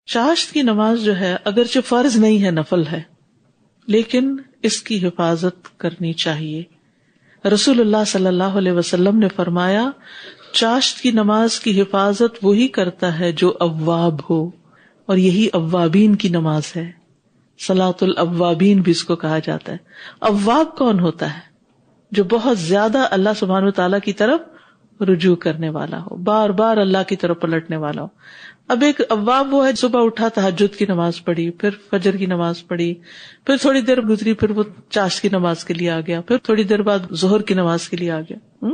چاشت کی نماز جو ہے اگرچہ فرض نہیں ہے، نفل ہے، لیکن اس کی حفاظت کرنی چاہیے. رسول اللہ صلی اللہ علیہ وسلم نے فرمایا، چاشت کی نماز کی حفاظت وہی کرتا ہے جو اواب ہو، اور یہی اوابین کی نماز ہے. صلاۃ الاوابین بھی اس کو کہا جاتا ہے. اواب کون ہوتا ہے؟ جو بہت زیادہ اللہ سبحانہ وتعالیٰ کی طرف رجوع کرنے والا ہو، بار بار اللہ کی طرف پلٹنے والا ہو. اب ایک اواب وہ ہے صبح اٹھا تہجد کی نماز پڑھی، پھر فجر کی نماز پڑھی، پھر تھوڑی دیر گزری پھر وہ چاشت کی نماز کے لیے آ گیا، پھر تھوڑی دیر بعد ظہر کی نماز کے لیے آ گیا.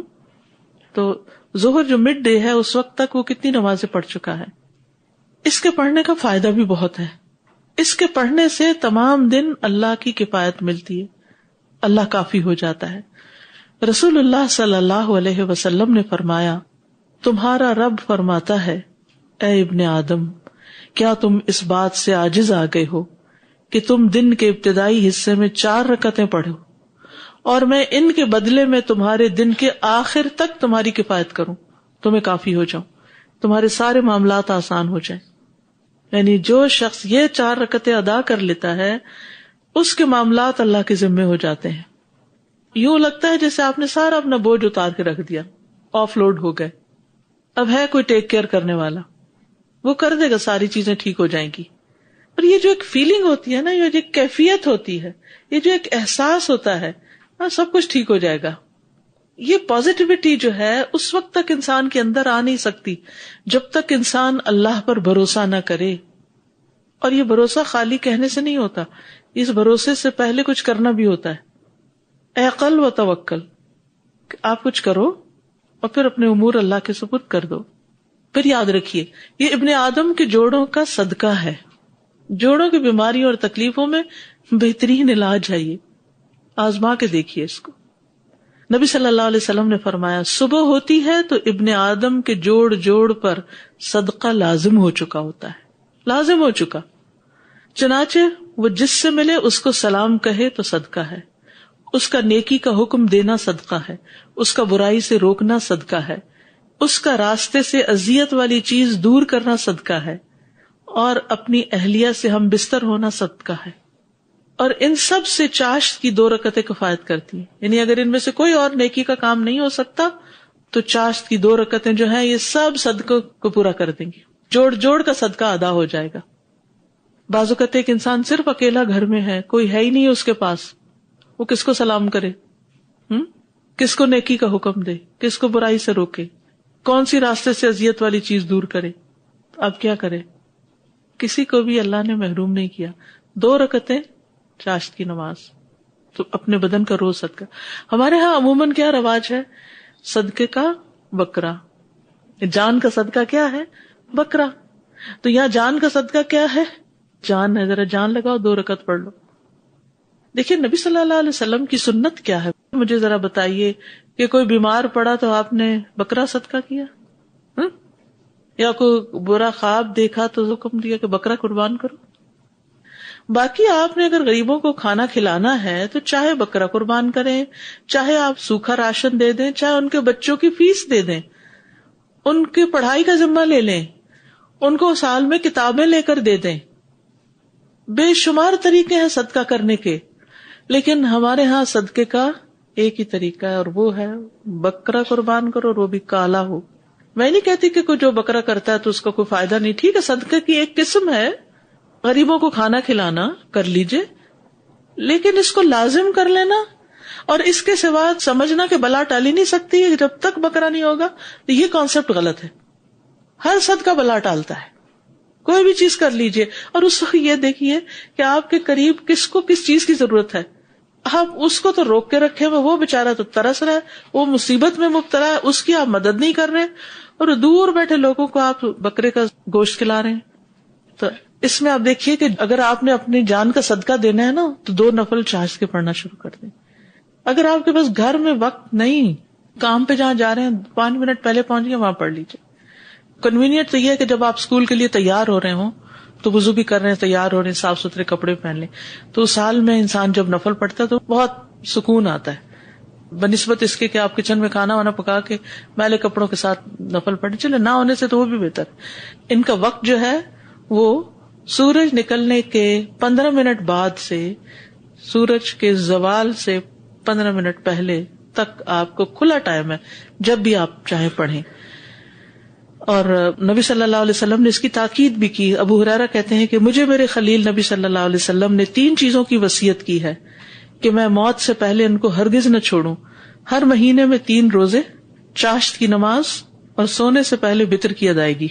تو ظہر جو مڈ ڈے ہے اس وقت تک وہ کتنی نمازیں پڑھ چکا ہے. اس کے پڑھنے کا فائدہ بھی بہت ہے. اس کے پڑھنے سے تمام دن اللہ کی کفایت ملتی ہے، اللہ کافی ہو جاتا ہے. رسول اللہ صلی اللہ علیہ وسلم نے فرمایا، تمہارا رب فرماتا ہے، اے ابن آدم، کیا تم اس بات سے عاجز آ گئے ہو کہ تم دن کے ابتدائی حصے میں 4 رکعتیں پڑھو اور میں ان کے بدلے میں تمہارے دن کے آخر تک تمہاری کفایت کروں، تمہیں کافی ہو جاؤں، تمہارے سارے معاملات آسان ہو جائیں. یعنی جو شخص یہ 4 رکعتیں ادا کر لیتا ہے اس کے معاملات اللہ کے ذمے ہو جاتے ہیں. یوں لگتا ہے جیسے آپ نے سارا اپنا بوجھ اتار کے رکھ دیا، آف لوڈ ہو گئے. اب ہے کوئی ٹیک کیئر کرنے والا، وہ کر دے گا، ساری چیزیں ٹھیک ہو جائیں گی. اور یہ جو ایک فیلنگ ہوتی ہے نا، یہ جو ایک کیفیت ہوتی ہے، یہ جو ایک احساس ہوتا ہے، سب کچھ ٹھیک ہو جائے گا، یہ پازیٹیوٹی جو ہے اس وقت تک انسان کے اندر آ نہیں سکتی جب تک انسان اللہ پر بھروسہ نہ کرے. اور یہ بھروسہ خالی کہنے سے نہیں ہوتا، اس بھروسے سے پہلے کچھ کرنا بھی ہوتا ہے. اعقل و توکل، آپ کچھ کرو اور پھر اپنے امور اللہ کے سپرد کر دو. پھر یاد رکھیے، یہ ابن آدم کے جوڑوں کا صدقہ ہے. جوڑوں کی بیماریوں اور تکلیفوں میں بہترین علاج ہے. یہ آزما کے دیکھیے اس کو. نبی صلی اللہ علیہ وسلم نے فرمایا، صبح ہوتی ہے تو ابن آدم کے جوڑ جوڑ پر صدقہ لازم ہو چکا ہوتا ہے، لازم ہو چکا. چنانچہ وہ جس سے ملے اس کو سلام کہے تو صدقہ ہے، اس کا نیکی کا حکم دینا صدقہ ہے، اس کا برائی سے روکنا صدقہ ہے، اس کا راستے سے اذیت والی چیز دور کرنا صدقہ ہے، اور اپنی اہلیہ سے ہم بستر ہونا صدقہ ہے. اور ان سب سے چاشت کی 2 رکعتیں کفایت کرتی ہیں. یعنی اگر ان میں سے کوئی اور نیکی کا کام نہیں ہو سکتا تو چاشت کی 2 رکعتیں جو ہیں یہ سب صدقوں کو پورا کر دیں گی، جوڑ جوڑ کا صدقہ ادا ہو جائے گا. بعض اوقات ایک انسان صرف اکیلا گھر میں ہے، کوئی ہے ہی نہیں اس کے پاس، وہ کس کو سلام کرے، کس کو نیکی کا حکم دے، کس کو برائی سے روکے، کون سی راستے سے اذیت والی چیز دور کرے. اب کیا کرے؟ کسی کو بھی اللہ نے محروم نہیں کیا. 2 رکعتیں چاشت کی نماز، تو اپنے بدن کا روز صدقہ. ہمارے ہاں عموماً کیا رواج ہے؟ صدقے کا بکرا. جان کا صدقہ کیا ہے؟ بکرا. تو یہاں جان کا صدقہ کیا ہے؟ جان ہے، ذرا جان لگاؤ، 2 رکعت پڑھ لو. دیکھیے نبی صلی اللہ علیہ وسلم کی سنت کیا ہے، مجھے ذرا بتائیے. کہ کوئی بیمار پڑا تو آپ نے بکرا صدقہ کیا، یا کوئی برا خواب دیکھا تو حکم دیا کہ بکرا قربان کرو. باقی آپ نے اگر غریبوں کو کھانا کھلانا ہے تو چاہے بکرا قربان کریں، چاہے آپ سوکھا راشن دے دیں، چاہے ان کے بچوں کی فیس دے دیں، ان کی پڑھائی کا ذمہ لے لیں، ان کو سال میں کتابیں لے کر دے دیں. بے شمار طریقے ہیں صدقہ کرنے کے، لیکن ہمارے ہاں صدقے کا ایک ہی طریقہ ہے، اور وہ ہے بکرا قربان کرو، اور وہ بھی کالا ہو. میں نہیں کہتی کہ کوئی جو بکرا کرتا ہے تو اس کا کوئی فائدہ نہیں، ٹھیک ہے، صدقے کی ایک قسم ہے، غریبوں کو کھانا کھلانا کر لیجئے، لیکن اس کو لازم کر لینا اور اس کے سوا سمجھنا کہ بلا ٹالی نہیں سکتی جب تک بکرا نہیں ہوگا، تو یہ کانسیپٹ غلط ہے. ہر صدقہ بلا ٹالتا ہے. کوئی بھی چیز کر لیجئے، اور اس وقت یہ دیکھیے کہ آپ کے قریب کس کو کس چیز کی ضرورت ہے. آپ اس کو تو روک کے رکھے ہوئے، وہ بےچارا تو ترس رہا ہے، وہ مصیبت میں مبتلا ہے، اس کی آپ مدد نہیں کر رہے، اور دور بیٹھے لوگوں کو آپ بکرے کا گوشت کھلا رہے ہیں. تو اس میں آپ دیکھیے کہ اگر آپ نے اپنی جان کا صدقہ دینا ہے نا تو 2 نفل چاشت کے پڑھنا شروع کر دیں. اگر آپ کے پاس گھر میں وقت نہیں، کام پہ جہاں جا رہے ہیں 5 منٹ پہلے پہنچ گئے، وہاں پڑھ لیجیے. کنوینئنٹ تو یہ ہے کہ جب آپ اسکول کے لیے تیار ہو رہے ہوں تو وضو بھی کر رہے ہیں، تیار ہو رہے ہیں، صاف ستھرے کپڑے پہن لیں، تو سال میں انسان جب نفل پڑھتا ہے تو بہت سکون آتا ہے بنسبت اس کے کہ آپ کچن میں کھانا وانا پکا کے میلے کپڑوں کے ساتھ نفل پڑھیں. چلے نہ ہونے سے تو وہ بھی بہتر. ان کا وقت جو ہے وہ سورج نکلنے کے 15 منٹ بعد سے سورج کے زوال سے 15 منٹ پہلے تک آپ کو کھلا ٹائم ہے، جب بھی آپ چاہیں پڑھیں. اور نبی صلی اللہ علیہ وسلم نے اس کی تاکید بھی کی. ابو ہریرہ کہتے ہیں کہ مجھے میرے خلیل نبی صلی اللہ علیہ وسلم نے 3 چیزوں کی وصیت کی ہے کہ میں موت سے پہلے ان کو ہرگز نہ چھوڑوں. ہر مہینے میں 3 روزے، چاشت کی نماز اور سونے سے پہلے وتر کی ادائیگی.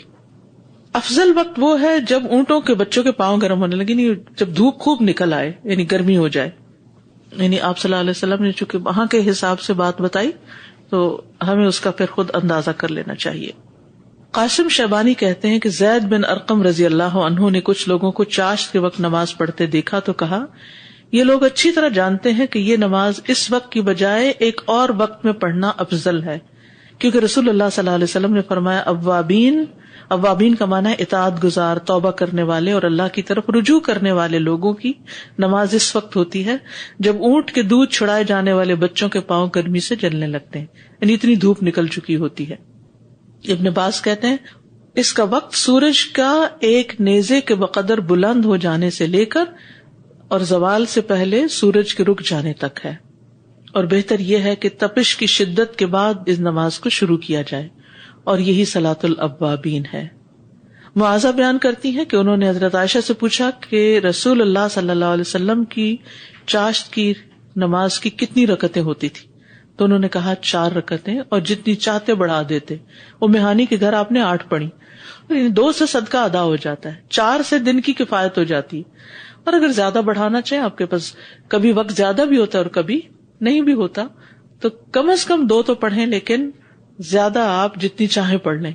افضل وقت وہ ہے جب اونٹوں کے بچوں کے پاؤں گرم ہونے لگے، یعنی جب دھوپ خوب نکل آئے، یعنی گرمی ہو جائے. یعنی آپ صلی اللہ علیہ وسلم نے چونکہ وہاں کے حساب سے بات بتائی تو ہمیں اس کا پھر خود اندازہ کر لینا چاہیے. قاسم شیبانی کہتے ہیں کہ زید بن ارقم رضی اللہ عنہ نے کچھ لوگوں کو چاشت کے وقت نماز پڑھتے دیکھا تو کہا، یہ لوگ اچھی طرح جانتے ہیں کہ یہ نماز اس وقت کی بجائے ایک اور وقت میں پڑھنا افضل ہے، کیونکہ رسول اللہ صلی اللہ علیہ وسلم نے فرمایا اوابین کا معنی ہے اطاعت گزار، توبہ کرنے والے اور اللہ کی طرف رجوع کرنے والے لوگوں کی نماز اس وقت ہوتی ہے جب اونٹ کے دودھ چھڑائے جانے والے بچوں کے پاؤں گرمی سے جلنے لگتے ہیں، یعنی اتنی دھوپ نکل چکی ہوتی ہے. ابن باز کہتے ہیں اس کا وقت سورج کا ایک نیزے کے بقدر بلند ہو جانے سے لے کر اور زوال سے پہلے سورج کے رک جانے تک ہے، اور بہتر یہ ہے کہ تپش کی شدت کے بعد اس نماز کو شروع کیا جائے، اور یہی صلاۃ الاوابین ہے. معاذہ بیان کرتی ہیں کہ انہوں نے حضرت عائشہ سے پوچھا کہ رسول اللہ صلی اللہ علیہ وسلم کی چاشت کی نماز کی کتنی رکعتیں ہوتی تھی؟ تو انہوں نے کہا 4 رکعتیں، اور جتنی چاہتے بڑھا دیتے. مہانی کے گھر آپ نے 8 پڑھی، 2 سے صدقہ ادا ہو جاتا ہے، 4 سے دن کی کفایت ہو جاتی ہے. اور اگر زیادہ بڑھانا چاہیں، آپ کے پاس کبھی وقت زیادہ بھی ہوتا ہے اور کبھی نہیں بھی ہوتا، تو کم از کم 2 تو پڑھیں، لیکن زیادہ آپ جتنی چاہیں پڑھ لیں.